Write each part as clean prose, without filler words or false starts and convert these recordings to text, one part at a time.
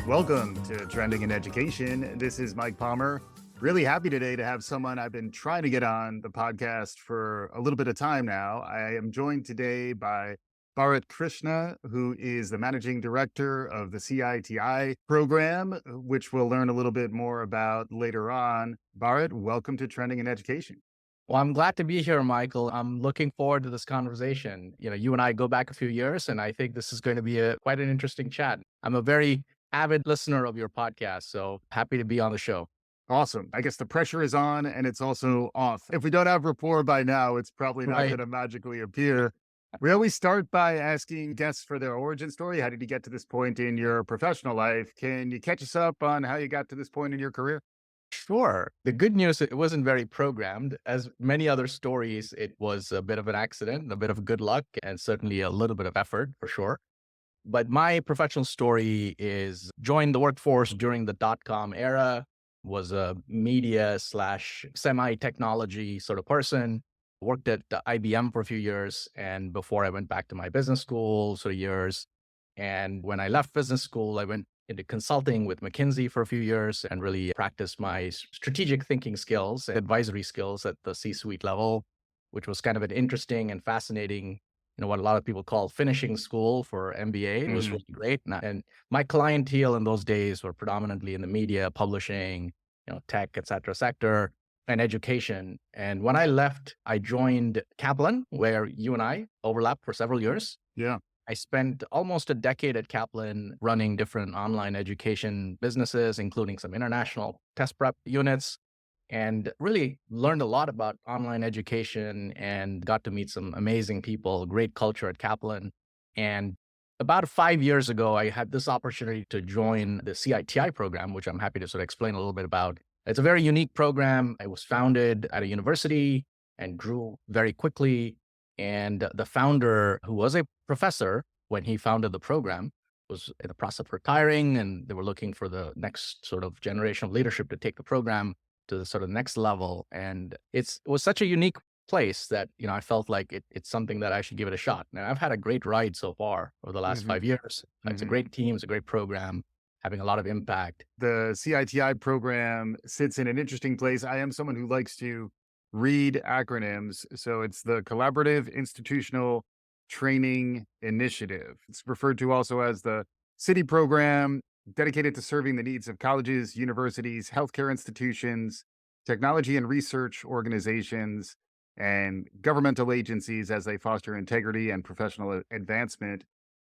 Welcome to Trending in Education. This is Mike Palmer. Really happy today to have someone I've been trying to get on the podcast for a little bit of time now. I am joined today by Bharat Krishna, who is the managing director of the CITI program, which we'll learn a little bit more about later on. Bharat, welcome to Trending in Education. Well, I'm glad to be here, Michael. I'm looking forward to this conversation. You and I go back a few years, and I think this is going to be quite an interesting chat. I'm a very avid listener of your podcast, so happy to be on the show. Awesome. I guess the pressure is on and it's also off. If we don't have rapport by now, it's probably not Right. going to magically appear. We always start by asking guests for their origin story. How did you get to this point in your professional life? Can you catch us up on how you got to this point in your career? Sure. The good news, it wasn't very programmed. As many other stories, it was a bit of an accident, a bit of good luck, and certainly a little bit of effort for sure. But my professional story is joined the workforce during the dot-com era, was a media slash semi-technology sort of person, worked at IBM for a few years. And before I went back to my business school, sort of years. And when I left business school, I went into consulting with McKinsey for a few years and really practiced my strategic thinking skills, advisory skills at the C-suite level, which was kind of an interesting and fascinating, what a lot of people call finishing school for MBA. It was really great. And my clientele in those days were predominantly in the media, publishing, tech, et cetera, sector and education. And when I left, I joined Kaplan, where you and I overlapped for several years. Yeah. I spent almost a decade at Kaplan running different online education businesses, including some international test prep units, and really learned a lot about online education and got to meet some amazing people, great culture at Kaplan. And about 5 years ago, I had this opportunity to join the CITI program, which I'm happy to sort of explain a little bit about. It's a very unique program. It was founded at a university and grew very quickly. And the founder, who was a professor when he founded the program, was in the process of retiring, and they were looking for the next sort of generation of leadership to take the program to the sort of next level. And it was such a unique place that, I felt like it's something that I should give it a shot. Now, I've had a great ride so far over the last 5 years. It's a great team. It's a great program, having a lot of impact. The CITI program sits in an interesting place. I am someone who likes to read acronyms. So it's the Collaborative Institutional Training Initiative. It's referred to also as the CITI program, dedicated to serving the needs of colleges, universities, healthcare institutions, technology and research organizations, and governmental agencies as they foster integrity and professional advancement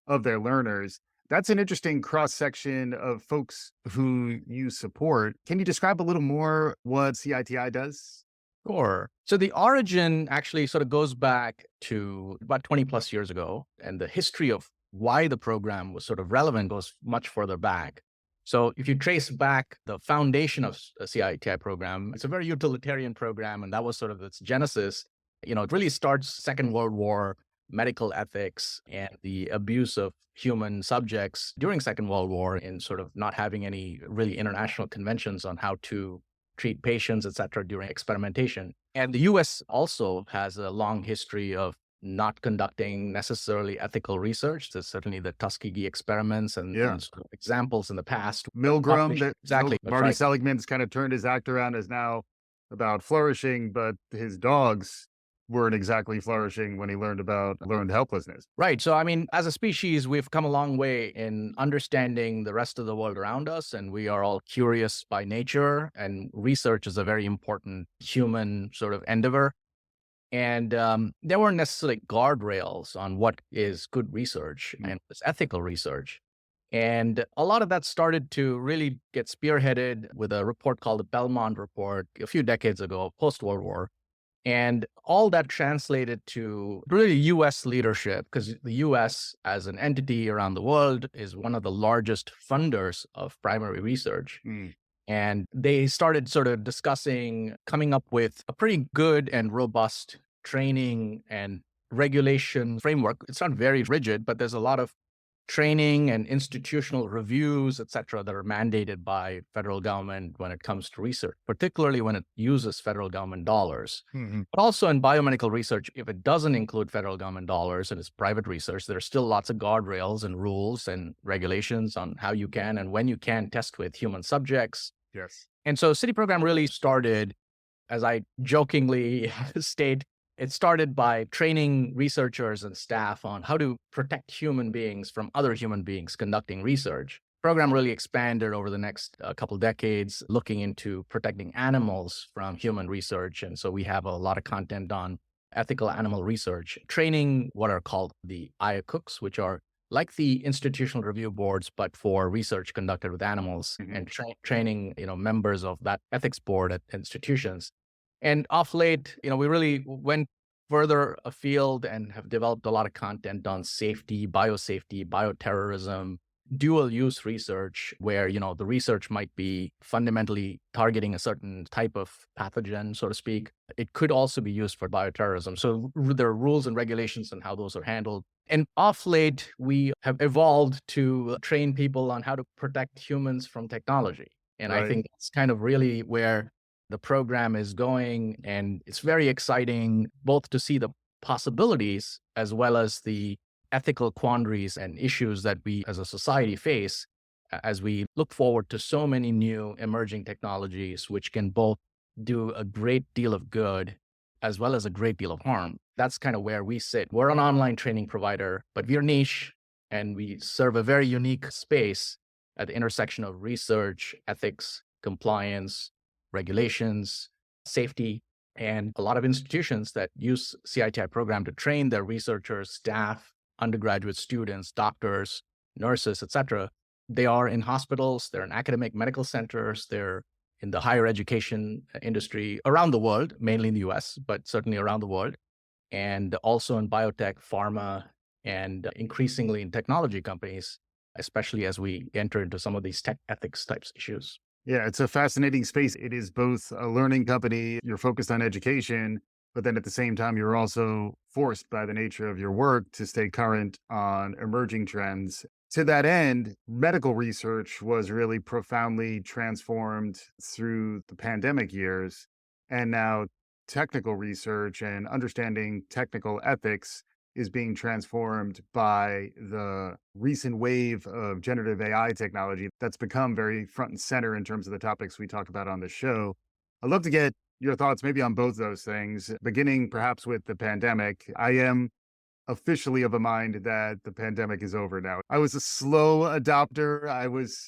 of their learners. That's an interesting cross section of folks who you support. Can you describe a little more what CITI does? Sure. So the origin actually sort of goes back to about 20 plus years ago, and the history of why the program was sort of relevant goes much further back. So if you trace back the foundation of the CITI program, it's a very utilitarian program, and that was sort of its genesis. It really starts Second World War, medical ethics, and the abuse of human subjects during Second World War in sort of not having any really international conventions on how to treat patients, et cetera, during experimentation. And the US also has a long history of not conducting necessarily ethical research. There's certainly the Tuskegee experiments and sort of examples in the past. Milgram, Exactly. Marty Seligman's kind of turned his act around, is now about flourishing, but his dogs weren't exactly flourishing when he learned helplessness. Right. So, as a species, we've come a long way in understanding the rest of the world around us, and we are all curious by nature, and research is a very important human sort of endeavor. And there weren't necessarily guardrails on what is good research and what's ethical research. And a lot of that started to really get spearheaded with a report called the Belmont Report a few decades ago, post-World War. And all that translated to really US leadership, because the US as an entity around the world is one of the largest funders of primary research. And they started sort of discussing coming up with a pretty good and robust training and regulation framework. It's not very rigid, but there's a lot of training and institutional reviews, et cetera, that are mandated by federal government when it comes to research, particularly when it uses federal government dollars. Mhm. But also in biomedical research, if it doesn't include federal government dollars and it's private research, there's still lots of guardrails and rules and regulations on how you can and when you can test with human subjects. Yes. And so CITI program really started, as I jokingly state, it started by training researchers and staff on how to protect human beings from other human beings conducting research. Program really expanded over the next couple decades, looking into protecting animals from human research. And so we have a lot of content on ethical animal research, training what are called the IACUCs, which are like the institutional review boards, but for research conducted with animals, Mhm. and training, members of that ethics board at institutions. And off late, we really went further afield and have developed a lot of content on safety, bioterrorism, dual use research, where, the research might be fundamentally targeting a certain type of pathogen, so to speak. It could also be used for bioterrorism. So there are rules and regulations on how those are handled. And off late, we have evolved to train people on how to protect humans from technology. And I Right. think that's kind of really where the program is going. And it's very exciting both to see the possibilities as well as the ethical quandaries and issues that we as a society face as we look forward to so many new emerging technologies, which can both do a great deal of good as well as a great deal of harm. That's kind of where we sit. We're an online training provider, but we're niche and we serve a very unique space at the intersection of research, ethics, compliance, regulations, safety, and a lot of institutions that use CITI program to train their researchers, staff, undergraduate students, doctors, nurses, et cetera. They are in hospitals, they're in academic medical centers, they're in the higher education industry around the world, mainly in the US, but certainly around the world, and also in biotech, pharma, and increasingly in technology companies, especially as we enter into some of these tech ethics types issues. Yeah, it's a fascinating space. It is both a learning company, you're focused on education, but then at the same time, you're also forced by the nature of your work to stay current on emerging trends. To that end, medical research was really profoundly transformed through the pandemic years. And now technical research and understanding technical ethics is being transformed by the recent wave of generative AI technology that's become very front and center in terms of the topics we talk about on the show. I'd love to get your thoughts maybe on both those things, beginning perhaps with the pandemic. I am officially of a mind that the pandemic is over now. I was a slow adopter. I was,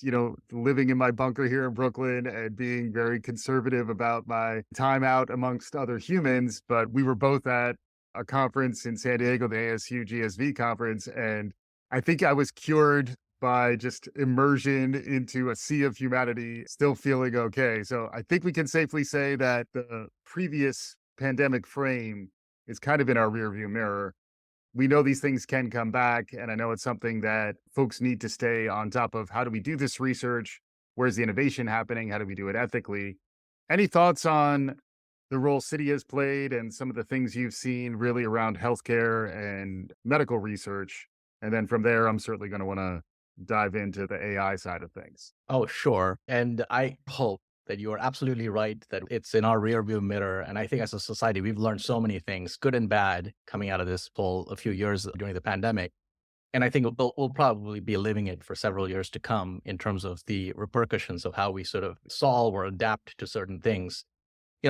living in my bunker here in Brooklyn and being very conservative about my time out amongst other humans. But we were both at a conference in San Diego, the ASU GSV conference. And I think I was cured by just immersion into a sea of humanity, still feeling okay. So I think we can safely say that the previous pandemic frame is kind of in our rearview mirror. We know these things can come back. And I know it's something that folks need to stay on top of. How do we do this research? Where's the innovation happening? How do we do it ethically? Any thoughts on the role City has played and some of the things you've seen really around healthcare and medical research? And then from there, I'm certainly going to want to dive into the AI side of things. Oh, sure. And I hope that you are absolutely right that it's in our rearview mirror. And I think as a society, we've learned so many things, good and bad, coming out of this whole a few years during the pandemic. And I think we'll probably be living it for several years to come in terms of the repercussions of how we sort of solve or adapt to certain things.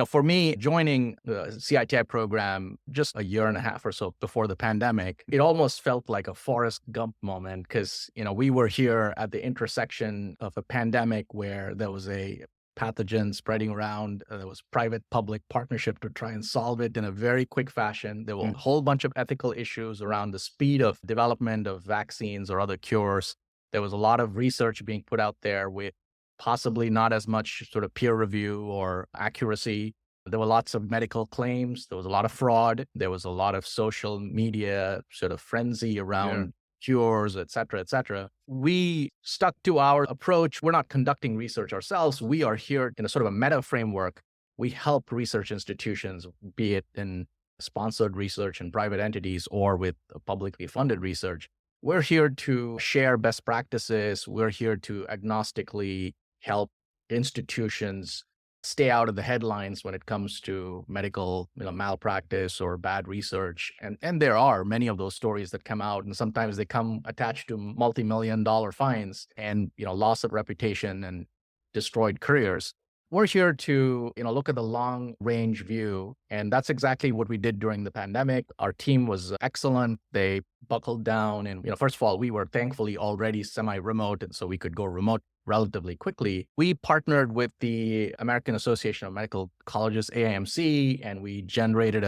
For me, joining the CITI program just a year and a half or so before the pandemic, it almost felt like a Forrest Gump moment because, we were here at the intersection of a pandemic where there was a pathogen spreading around. There was private public partnership to try and solve it in a very quick fashion. There were Mm. a whole bunch of ethical issues around the speed of development of vaccines or other cures. There was a lot of research being put out there with possibly not as much sort of peer review or accuracy. There were lots of medical claims. There was a lot of fraud. There was a lot of social media sort of frenzy Yeah. around cures, et cetera, et cetera. We stuck to our approach. We're not conducting research ourselves. We are here in a sort of a meta framework. We help research institutions, be it in sponsored research in private entities or with publicly funded research, We're here to share best practices. We're here to agnostically help institutions stay out of the headlines when it comes to medical, malpractice or bad research. And there are many of those stories that come out, and sometimes they come attached to multi-million dollar fines and, loss of reputation and destroyed careers. We're here to, look at the long range view. And that's exactly what we did during the pandemic. Our team was excellent. They buckled down. And, first of all, we were thankfully already semi-remote. And so we could go remote relatively quickly. We partnered with the American Association of Medical Colleges, AAMC, and we generated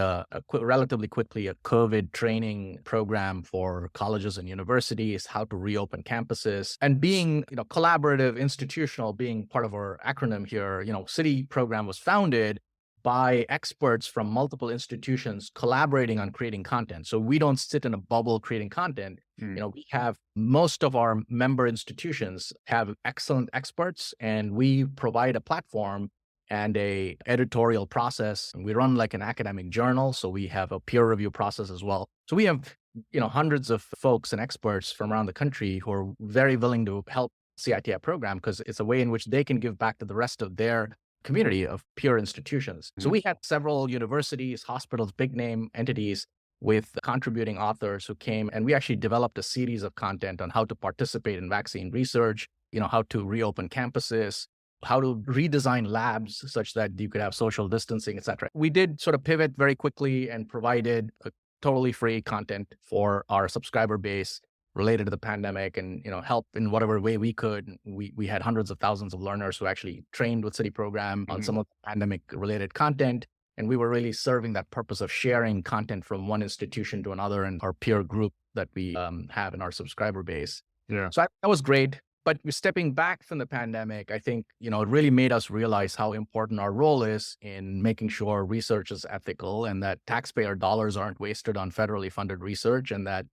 relatively quickly a COVID training program for colleges and universities, how to reopen campuses. And being, collaborative, institutional, being part of our acronym here, CITI Program was founded by experts from multiple institutions collaborating on creating content. So we don't sit in a bubble creating content. We have most of our member institutions have excellent experts, and we provide a platform and a editorial process. And we run like an academic journal. So we have a peer review process as well. So we have, hundreds of folks and experts from around the country who are very willing to help CITI program because it's a way in which they can give back to the rest of their community of peer institutions. So we had several universities, hospitals, big name entities with contributing authors who came, and we actually developed a series of content on how to participate in vaccine research, how to reopen campuses, how to redesign labs such that you could have social distancing, et cetera. We did sort of pivot very quickly and provided a totally free content for our subscriber base related to the pandemic and, help in whatever way we could. We had hundreds of thousands of learners who actually trained with CITI Program on some of the pandemic related content. And we were really serving that purpose of sharing content from one institution to another and our peer group that we have in our subscriber base. Yeah. So that was great. But stepping back from the pandemic, I think, it really made us realize how important our role is in making sure research is ethical and that taxpayer dollars aren't wasted on federally funded research, and that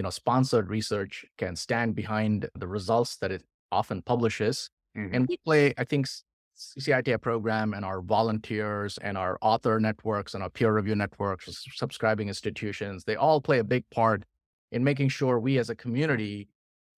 sponsored research can stand behind the results that it often publishes. And we play, I think, CITI program and our volunteers and our author networks and our peer review networks, subscribing institutions, they all play a big part in making sure we as a community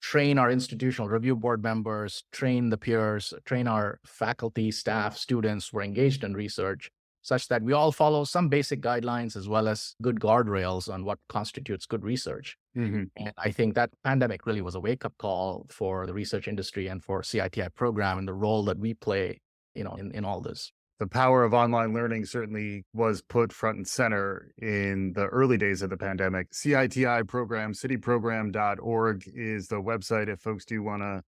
train our institutional review board members, train the peers, train our faculty, staff, students who are engaged in research, such that we all follow some basic guidelines as well as good guardrails on what constitutes good research. And I think that pandemic really was a wake-up call for the research industry and for CITI program and the role that we play, in all this. The power of online learning certainly was put front and center in the early days of the pandemic. CITI program, citiprogram.org is the website if folks do want to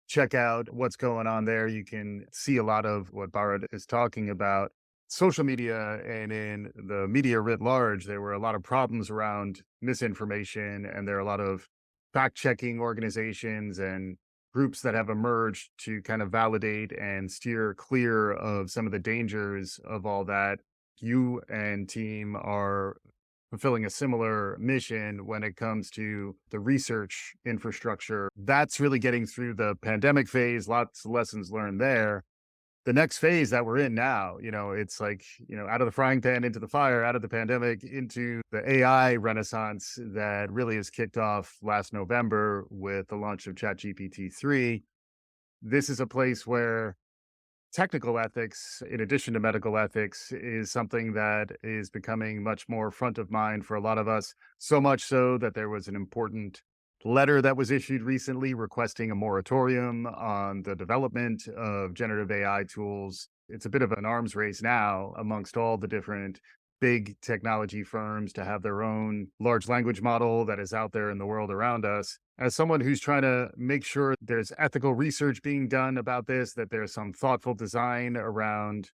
check out what's going on there. You can see a lot of what Bharat is talking about. Social media and in the media writ large, there were a lot of problems around misinformation, and there are a lot of fact-checking organizations and groups that have emerged to kind of validate and steer clear of some of the dangers of all that. You and team are fulfilling a similar mission when it comes to the research infrastructure. That's really getting through the pandemic phase, lots of lessons learned there. The next phase that we're in now, it's like, out of the frying pan into the fire, out of the pandemic into the AI renaissance that really has kicked off last November with the launch of ChatGPT 3. This is a place where technical ethics, in addition to medical ethics, is something that is becoming much more front of mind for a lot of us. So much so that there was an important letter that was issued recently requesting a moratorium on the development of generative AI tools. It's a bit of an arms race now amongst all the different big technology firms to have their own large language model that is out there in the world around us. As someone who's trying to make sure there's ethical research being done about this, that there's some thoughtful design around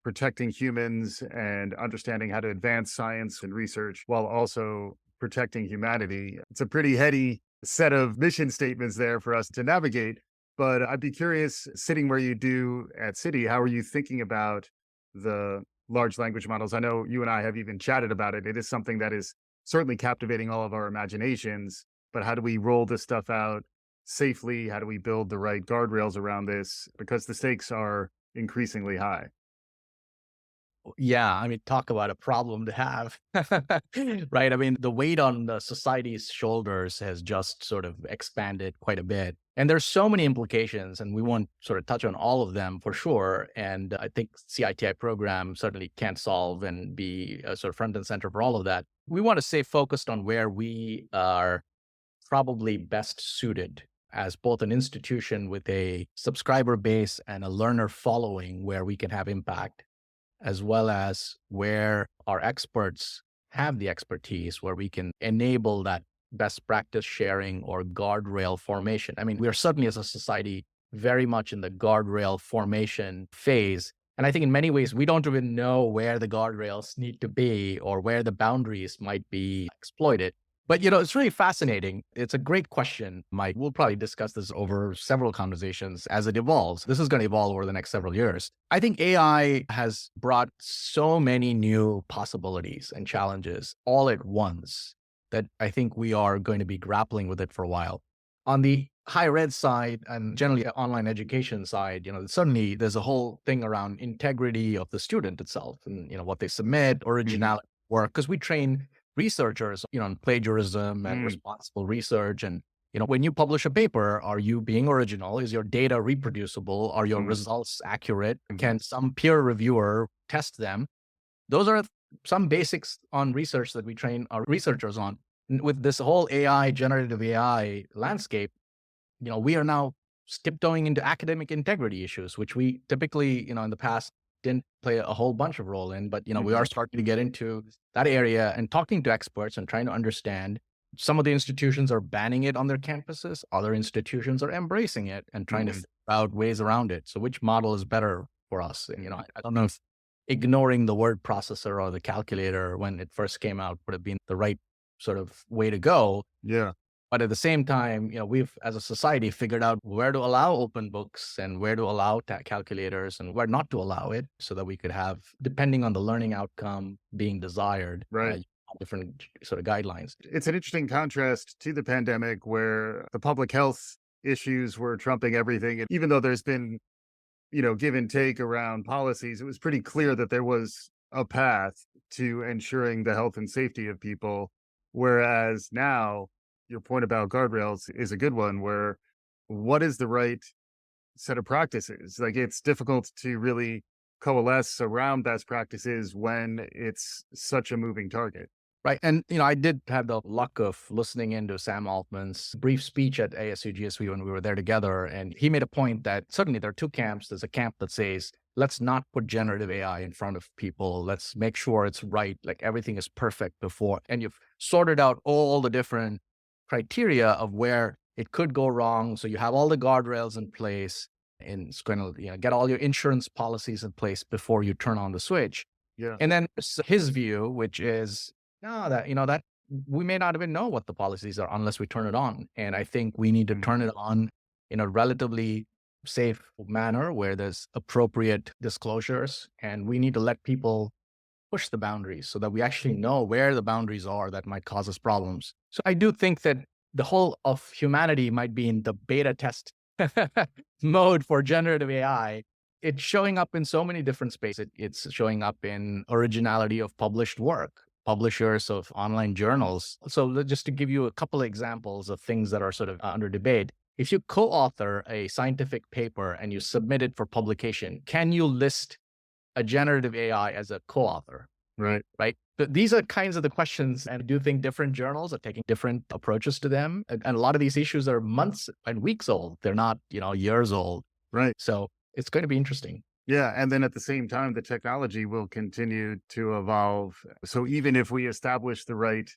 protecting humans and understanding how to advance science and research while also protecting humanity. It's a pretty heady set of mission statements there for us to navigate. But I'd be curious, sitting where you do at CITI, how are you thinking about the large language models? I know you and I have even chatted about it. It is something that is certainly captivating all of our imaginations, but how do we roll this stuff out safely? How do we build the right guardrails around this? Because the stakes are increasingly high. Yeah, I mean, talk about a problem to have, right? I mean, the weight on the society's shoulders has just sort of expanded quite a bit. And there's so many implications, and we won't sort of touch on all of them for sure. And I think CITI program certainly can't solve and be sort of front and center for all of that. We want to stay focused on where we are probably best suited as both an institution with a subscriber base and a learner following where we can have impact, as well as where our experts have the expertise, where we can enable that best practice sharing or guardrail formation. I mean, we are certainly as a society very much in the guardrail formation phase. And I think in many ways, we don't even know where the guardrails need to be or where the boundaries might be exploited. But it's really fascinating. It's a great question, Mike. We'll probably discuss this over several conversations as it evolves. This is going to evolve over the next several years. I think AI has brought so many new possibilities and challenges all at once that I think we are going to be grappling with it for a while. On the higher ed side and generally online education side, certainly there's a whole thing around integrity of the student itself and, what they submit, Mhm. originality work, because we train researchers, on plagiarism and Mm, responsible research. And, when you publish a paper, are you being original? Is your data reproducible? Are your mm, results accurate? mm, Can some peer reviewer test them? Those are some basics on research that we train our researchers on. With this whole AI, generative AI landscape, we are now tiptoeing into academic integrity issues, which we typically, in the past didn't play a whole bunch of role in, but, we mhm, are starting to get into that area and talking to experts and trying to understand. Some of the institutions are banning it on their campuses. Other institutions are embracing it and trying to mhm. figure out ways around it. So which model is better for us? And, I don't know if ignoring the word processor or the calculator when it first came out would have been the right sort of way to go. Yeah. But at the same time, we've as a society figured out where to allow open books and where to allow calculators and where not to allow it so that we could have, depending on the learning outcome being desired, Right. different sort of guidelines. It's an interesting contrast to the pandemic where the public health issues were trumping everything. And even though there's been, give and take around policies, it was pretty clear that there was a path to ensuring the health and safety of people. Whereas now, your point about guardrails is a good one where what is the right set of practices? Like it's difficult to really coalesce around best practices when it's such a moving target. Right. And, I did have the luck of listening into Sam Altman's brief speech at ASU when we were there together. And he made a point that certainly there are two camps. There's a camp that says, let's not put generative AI in front of people. Let's make sure it's right. Like everything is perfect before. And you've sorted out all the different criteria of where it could go wrong. So you have all the guardrails in place and it's going to, get all your insurance policies in place before you turn on the switch. Yeah. And then there's his view, which is, no, that we may not even know what the policies are unless we turn it on. And I think we need to Mm, turn it on in a relatively safe manner where there's appropriate disclosures. And we need to let people push the boundaries so that we actually know where the boundaries are that might cause us problems. So I do think that the whole of humanity might be in the beta test mode for generative AI. It's showing up in so many different spaces. It's showing up in originality of published work, publishers of online journals. So just to give you a couple of examples of things that are sort of under debate, if you co-author a scientific paper and you submit it for publication, can you list a generative AI as a co-author? right. Right? These are kinds of the questions, and I do think different journals are taking different approaches to them. And a lot of these issues are months and weeks old. They're not, years old. Right. So it's going to be interesting. Yeah, and then at the same time, the technology will continue to evolve. So even if we establish the right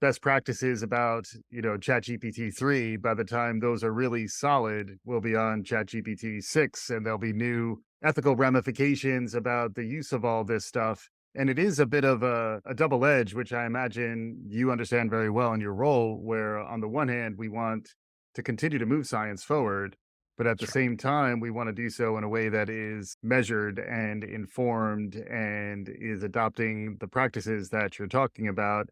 best practices about, ChatGPT 3, by the time those are really solid, we'll be on ChatGPT 6, and there'll be new ethical ramifications about the use of all this stuff. And it is a bit of a double edge, which I imagine you understand very well in your role, where on the one hand, we want to continue to move science forward. But at the Sure. same time, we want to do so in a way that is measured and informed and is adopting the practices that you're talking about.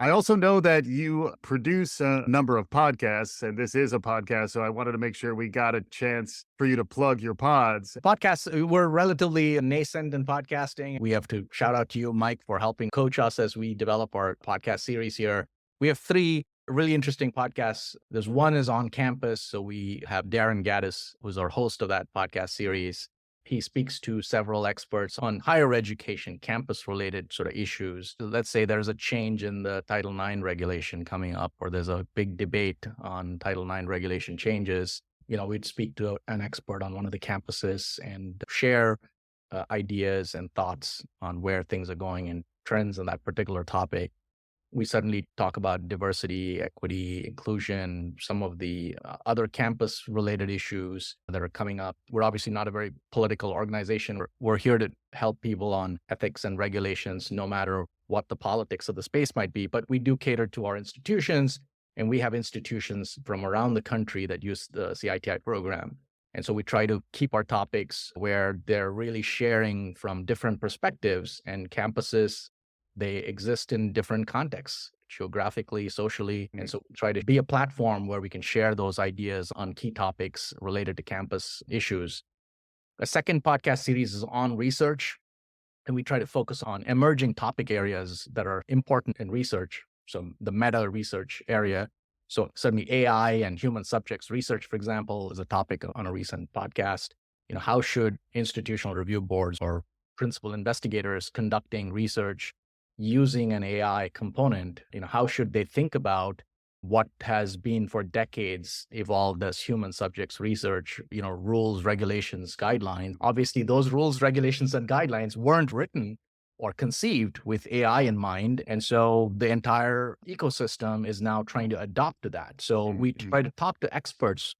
I also know that you produce a number of podcasts, and this is a podcast. So I wanted to make sure we got a chance for you to plug your pods. Podcasts, we're relatively nascent in podcasting. We have to shout out to you, Mike, for helping coach us as we develop our podcast series here. We have three really interesting podcasts. There's one is on campus. So we have Darren Gaddis, who's our host of that podcast series. He speaks to several experts on higher education, campus related sort of issues. Let's say there's a change in the Title IX regulation coming up, or there's a big debate on Title IX regulation changes. We'd speak to an expert on one of the campuses and share ideas and thoughts on where things are going and trends on that particular topic. We suddenly talk about diversity, equity, inclusion, some of the other campus related issues that are coming up. We're obviously not a very political organization. We're here to help people on ethics and regulations, no matter what the politics of the space might be. But we do cater to our institutions, and we have institutions from around the country that use the CITI program. And so we try to keep our topics where they're really sharing from different perspectives, and campuses, they exist in different contexts, geographically, socially. And so we try to be a platform where we can share those ideas on key topics related to campus issues. A second podcast series is on research, and we try to focus on emerging topic areas that are important in research. So the meta research area. So certainly AI and human subjects research, for example, is a topic on a recent podcast. How should institutional review boards or principal investigators conducting research using an AI component, how should they think about what has been for decades evolved as human subjects research, rules, regulations, guidelines. Obviously, those rules, regulations, and guidelines weren't written or conceived with AI in mind. And so the entire ecosystem is now trying to adopt to that. So we try to talk to experts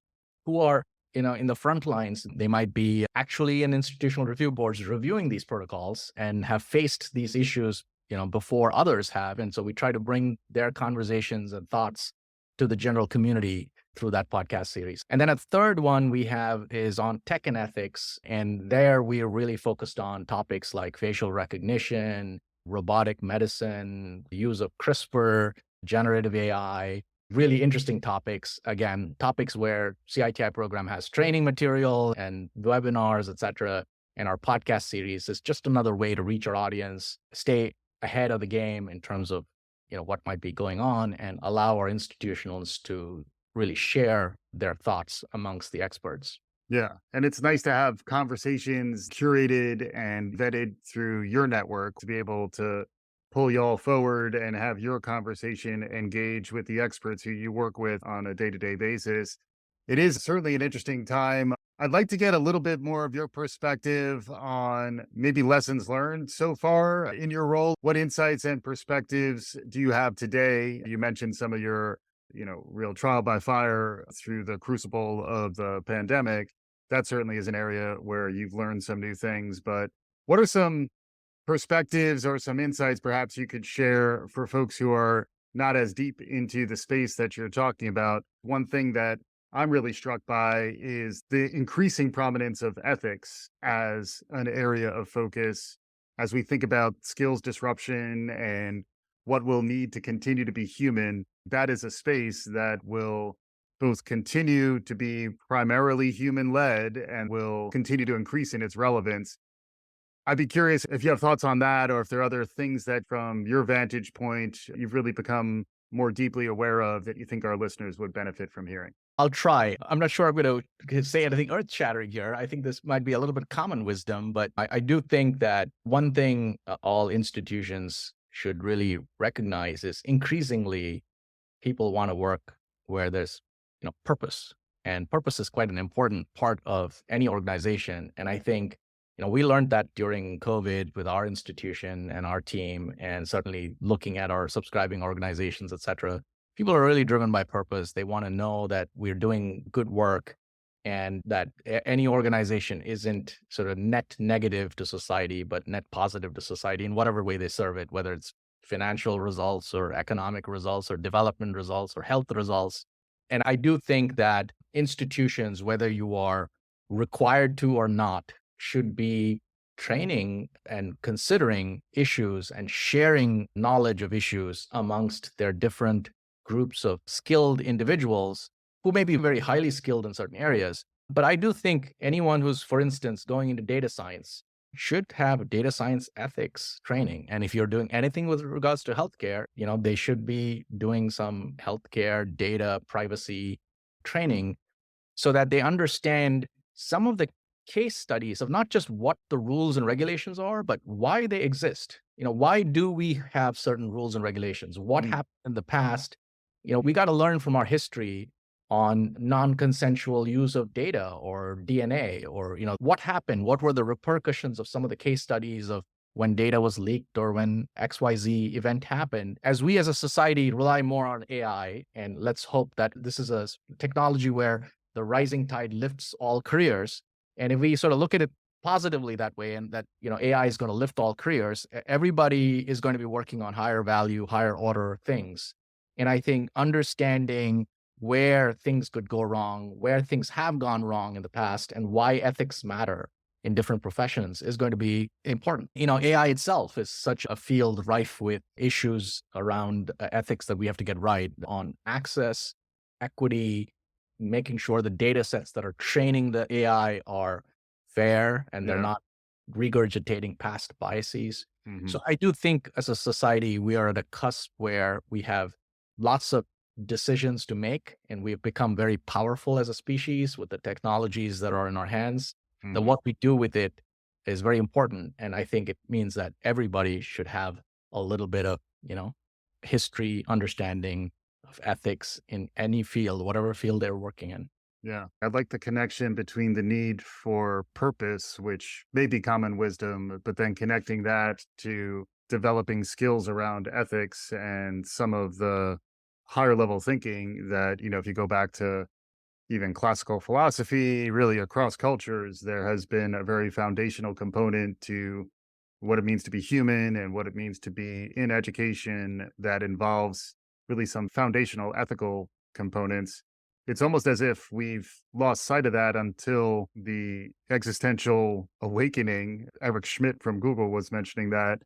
who are in the front lines. They might be actually in institutional review boards reviewing these protocols and have faced these issues before others have. And so we try to bring their conversations and thoughts to the general community through that podcast series. And then a third one we have is on tech and ethics. And there we are really focused on topics like facial recognition, robotic medicine, the use of CRISPR, generative AI, really interesting topics. Again, topics where CITI program has training material and webinars, et cetera. And our podcast series is just another way to reach our audience, stay ahead of the game in terms of what might be going on, and allow our institutionals to really share their thoughts amongst the experts. Yeah. And it's nice to have conversations curated and vetted through your network to be able to pull y'all forward and have your conversation engage with the experts who you work with on a day-to-day basis. It is certainly an interesting time. I'd like to get a little bit more of your perspective on maybe lessons learned so far in your role. What insights and perspectives do you have today? You mentioned some of your, real trial by fire through the crucible of the pandemic. That certainly is an area where you've learned some new things. But what are some perspectives or some insights perhaps you could share for folks who are not as deep into the space that you're talking about? One thing that I'm really struck by is the increasing prominence of ethics as an area of focus as we think about skills disruption and what we'll need to continue to be human. That is a space that will both continue to be primarily human led and will continue to increase in its relevance. I'd be curious if you have thoughts on that, or if there are other things that from your vantage point, you've really become more deeply aware of that you think our listeners would benefit from hearing. I'll try. I'm not sure I'm going to say anything earth shattering here. I think this might be a little bit common wisdom, but I do think that one thing all institutions should really recognize is increasingly people want to work where there's, purpose. And purpose is quite an important part of any organization. And I think, we learned that during COVID with our institution and our team, and certainly looking at our subscribing organizations, et cetera. People are really driven by purpose. They want to know that we're doing good work, and that any organization isn't sort of net negative to society, but net positive to society in whatever way they serve it, whether it's financial results or economic results or development results or health results. And I do think that institutions, whether you are required to or not, should be training and considering issues and sharing knowledge of issues amongst their different groups of skilled individuals who may be very highly skilled in certain areas. But I do think anyone who's, for instance, going into data science should have data science ethics training. And if you're doing anything with regards to healthcare, they should be doing some healthcare data privacy training so that they understand some of the case studies of not just what the rules and regulations are, but why they exist. Why do we have certain rules and regulations? What Mm, happened in the past? We got to learn from our history on non-consensual use of data or DNA, or what happened, what were the repercussions of some of the case studies of when data was leaked or when XYZ event happened. As we as a society rely more on AI, and let's hope that this is a technology where the rising tide lifts all careers. And if we sort of look at it positively that way, and that AI is going to lift all careers, everybody is going to be working on higher value, higher order things. And I think understanding where things could go wrong, where things have gone wrong in the past, and why ethics matter in different professions is going to be important. AI itself is such a field rife with issues around ethics that we have to get right on access, equity, making sure the data sets that are training the AI are fair and they're yeah. not regurgitating past biases. Hmm. So I do think as a society, we are at a cusp where we have lots of decisions to make, and we've become very powerful as a species with the technologies that are in our hands. That Hmm. what we do with it is very important. And I think it means that everybody should have a little bit of, history, understanding of ethics in any field, whatever field they're working in. Yeah. I like the connection between the need for purpose, which may be common wisdom, but then connecting that to developing skills around ethics and some of the higher level thinking that, if you go back to even classical philosophy, really across cultures, there has been a very foundational component to what it means to be human and what it means to be in education that involves really some foundational ethical components. It's almost as if we've lost sight of that until the existential awakening. Eric Schmidt from Google was mentioning that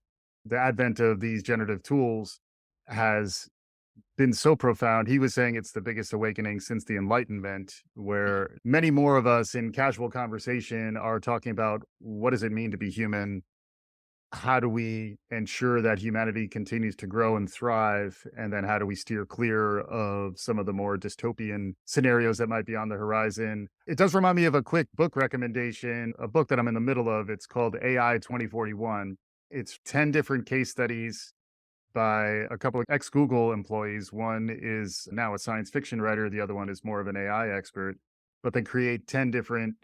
the advent of these generative tools has been so profound. He was saying it's the biggest awakening since the Enlightenment, where many more of us in casual conversation are talking about what does it mean to be human? How do we ensure that humanity continues to grow and thrive? And then how do we steer clear of some of the more dystopian scenarios that might be on the horizon? It does remind me of a quick book recommendation, a book that I'm in the middle of. It's called AI 2041. It's 10 different case studies by a couple of ex Google employees. One is now a science fiction writer, the other one is more of an AI expert, but they create 10 different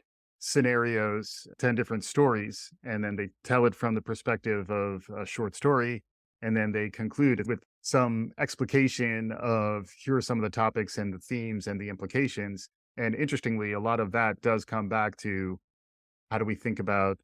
scenarios, 10 different stories, and then they tell it from the perspective of a short story. And then they conclude with some explication of here are some of the topics and the themes and the implications. And interestingly, a lot of that does come back to how do we think about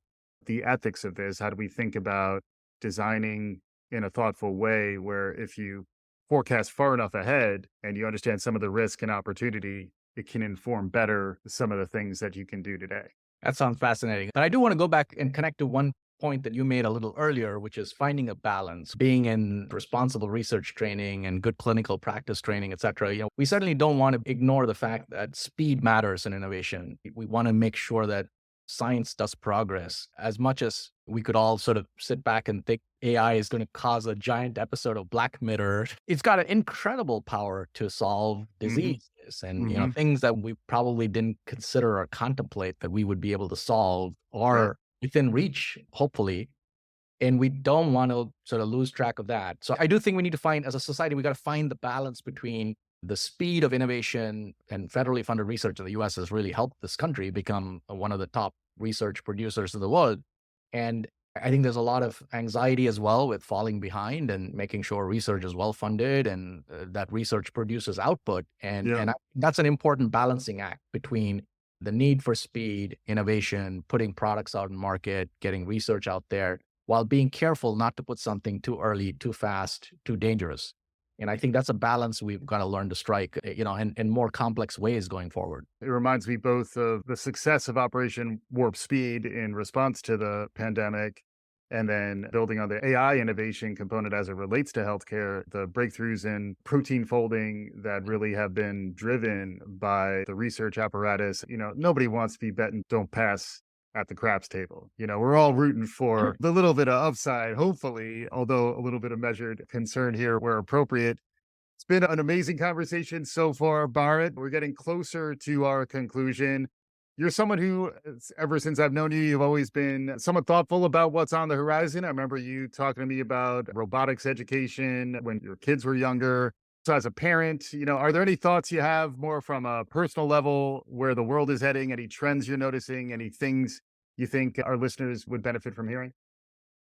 the ethics of this? How do we think about designing in a thoughtful way where if you forecast far enough ahead and you understand some of the risk and opportunity, it can inform better some of the things that you can do today. That sounds fascinating. But I do want to go back and connect to one point that you made a little earlier, which is finding a balance, being in responsible research training and good clinical practice training, et cetera. We certainly don't want to ignore the fact that speed matters in innovation. We want to make sure that science does progress as much as we could all sort of sit back and think AI is going to cause a giant episode of Black Mirror. It's got an incredible power to solve Hmm. diseases and, Hmm. things that we probably didn't consider or contemplate that we would be able to solve Right. or within reach, hopefully. And we don't want to sort of lose track of that. So I do think we need to find, as a society, we got to find the balance between the speed of innovation, and federally funded research in the US has really helped this country become one of the top research producers in the world. And I think there's a lot of anxiety as well with falling behind and making sure research is well funded and that research produces output. Yeah. That's an important balancing act between the need for speed, innovation, putting products out in market, getting research out there, while being careful not to put something too early, too fast, too dangerous. And I think that's a balance we've got to learn to strike, in more complex ways going forward. It reminds me both of the success of Operation Warp Speed in response to the pandemic, and then building on the AI innovation component as it relates to healthcare, the breakthroughs in protein folding that really have been driven by the research apparatus. Nobody wants to be betting don't pass at the craps table. We're all rooting for the little bit of upside, hopefully, although a little bit of measured concern here where appropriate. It's been an amazing conversation so far, Bharat. We're getting closer to our conclusion. You're someone who, ever since I've known you, you've always been somewhat thoughtful about what's on the horizon. I remember you talking to me about robotics education when your kids were younger. So, as a parent, are there any thoughts you have more from a personal level where the world is heading? Any trends you're noticing? Any things you think our listeners would benefit from hearing?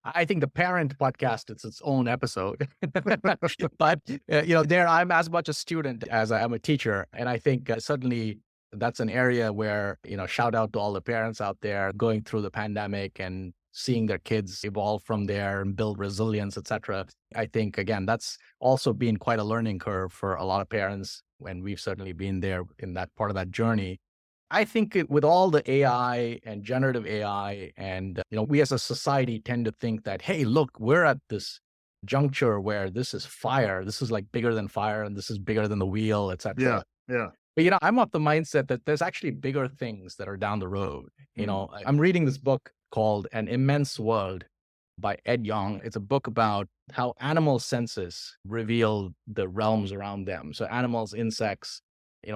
I think the parent podcast is its own episode, but there I'm as much a student as I am a teacher, and I think certainly that's an area where shout out to all the parents out there going through the pandemic and seeing their kids evolve from there and build resilience, etc. I think again that's also been quite a learning curve for a lot of parents, and we've certainly been there in that part of that journey. I think with all the AI and generative AI, and we as a society tend to think that, hey, look, we're at this juncture where this is fire. This is like bigger than fire, and this is bigger than the wheel, Yeah, etc. yeah. But I'm of the mindset that there's actually bigger things that are down the road. Mm. I'm reading this book called An Immense World by Ed Yong. It's a book about how animal senses reveal the realms around them. So animals, insects,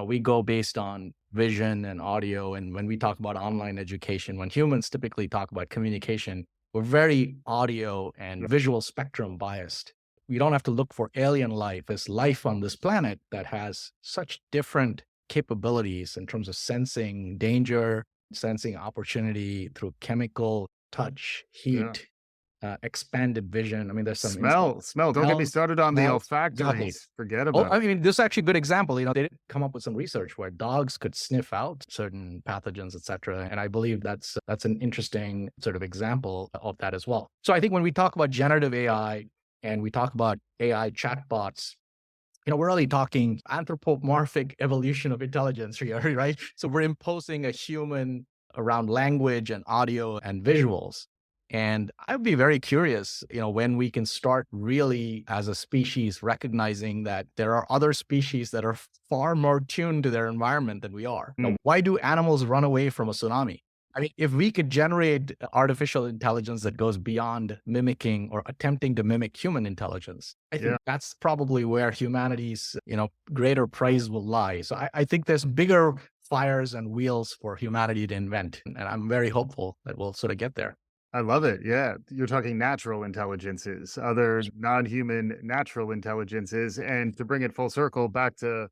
we go based on vision and audio. And when we talk about online education, when humans typically talk about communication, we're very audio and visual spectrum biased. We don't have to look for alien life. There's life on this planet that has such different capabilities in terms of sensing danger, sensing opportunity through chemical, touch, Yeah. heat, expanded vision. I mean, there's some Smell. Don't get me smells, started on the smells. Right. olfactories. Forget Oh, about I it. mean, this is actually a good example. They did come up with some research where dogs could sniff out certain pathogens, et cetera. And I believe that's an interesting sort of example of that as well. So I think when we talk about generative AI and we talk about AI chatbots, we're really talking anthropomorphic evolution of intelligence here, right? So we're imposing a human around language and audio and visuals. And I'd be very curious, when we can start really as a species recognizing that there are other species that are far more tuned to their environment than we are. Mm. Why do animals run away from a tsunami? I mean, if we could generate artificial intelligence that goes beyond mimicking or attempting to mimic human intelligence, I think Yeah. that's probably where humanity's, greater praise will lie. So I think there's bigger fires and wheels for humanity to invent. And I'm very hopeful that we'll sort of get there. I love it. Yeah. You're talking natural intelligences, other non-human natural intelligences. And to bring it full circle back to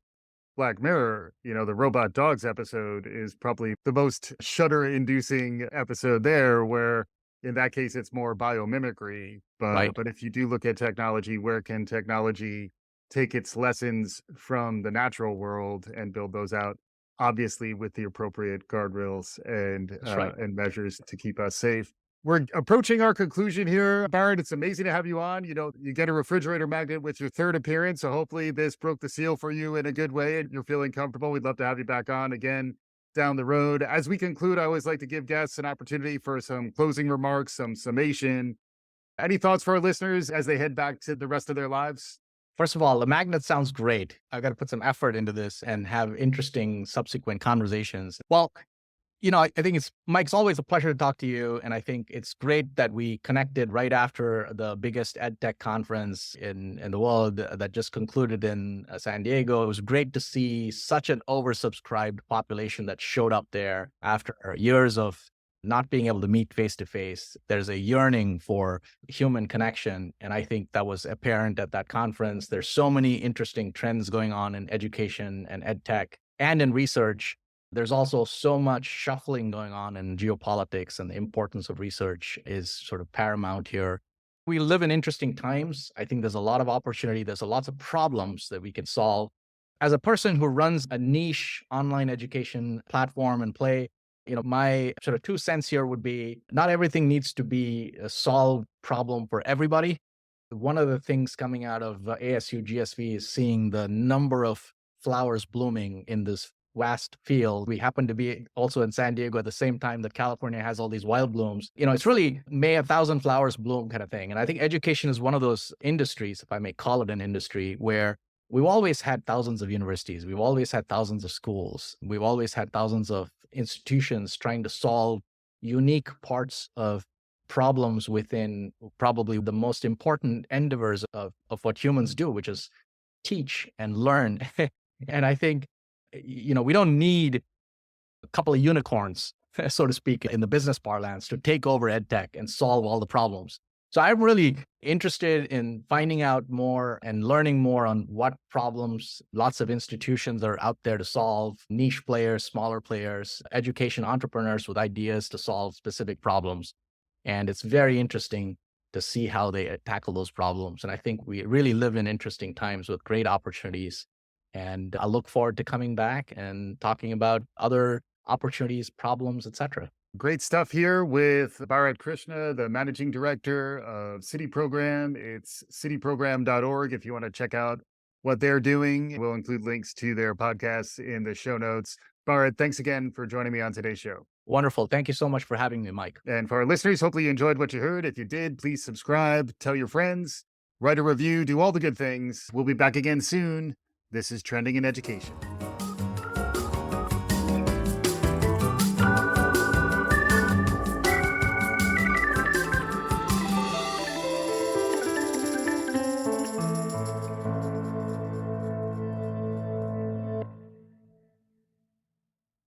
Black Mirror, the robot dogs episode is probably the most shudder-inducing episode there, where in that case it's more biomimicry. Right. But if you do look at technology, where can technology take its lessons from the natural world and build those out? Obviously, with the appropriate guardrails That's right. and measures to keep us safe. We're approaching our conclusion here, Barrett. It's amazing to have you on. You get a refrigerator magnet with your third appearance. So hopefully this broke the seal for you in a good way and you're feeling comfortable. We'd love to have you back on again down the road. As we conclude, I always like to give guests an opportunity for some closing remarks, some summation. Any thoughts for our listeners as they head back to the rest of their lives? First of all, the magnet sounds great. I've got to put some effort into this and have interesting subsequent conversations. Well, I think Mike's always a pleasure to talk to you. And I think it's great that we connected right after the biggest ed tech conference in the world that just concluded in San Diego. It was great to see such an oversubscribed population that showed up there after years of not being able to meet face to face. There's a yearning for human connection. And I think that was apparent at that conference. There's so many interesting trends going on in education and ed tech and in research. There's also so much shuffling going on in geopolitics, and the importance of research is sort of paramount here. We live in interesting times. I think there's a lot of opportunity. There's lots of problems that we can solve. As a person who runs a niche online education platform and play, my sort of 2 cents here would be not everything needs to be a solved problem for everybody. One of the things coming out of ASU GSV is seeing the number of flowers blooming in this vast field. We happen to be also in San Diego at the same time that California has all these wild blooms. It's really may a thousand flowers bloom kind of thing. And I think education is one of those industries, if I may call it an industry, where we've always had thousands of universities. We've always had thousands of schools. We've always had thousands of institutions trying to solve unique parts of problems within probably the most important endeavors of what humans do, which is teach and learn. And I think, we don't need a couple of unicorns, so to speak, in the business parlance to take over ed tech and solve all the problems. So I'm really interested in finding out more and learning more on what problems lots of institutions are out there to solve, niche players, smaller players, education entrepreneurs with ideas to solve specific problems. And it's very interesting to see how they tackle those problems. And I think we really live in interesting times with great opportunities. And I look forward to coming back and talking about other opportunities, problems, etc. Great stuff here with Bharat Krishna, the managing director of CITI Program. It's cityprogram.org if you want to check out what they're doing. We'll include links to their podcasts in the show notes. Bharat, thanks again for joining me on today's show. Wonderful. Thank you so much for having me, Mike. And for our listeners, hopefully you enjoyed what you heard. If you did, please subscribe, tell your friends, write a review, do all the good things. We'll be back again soon. This is Trending in Education.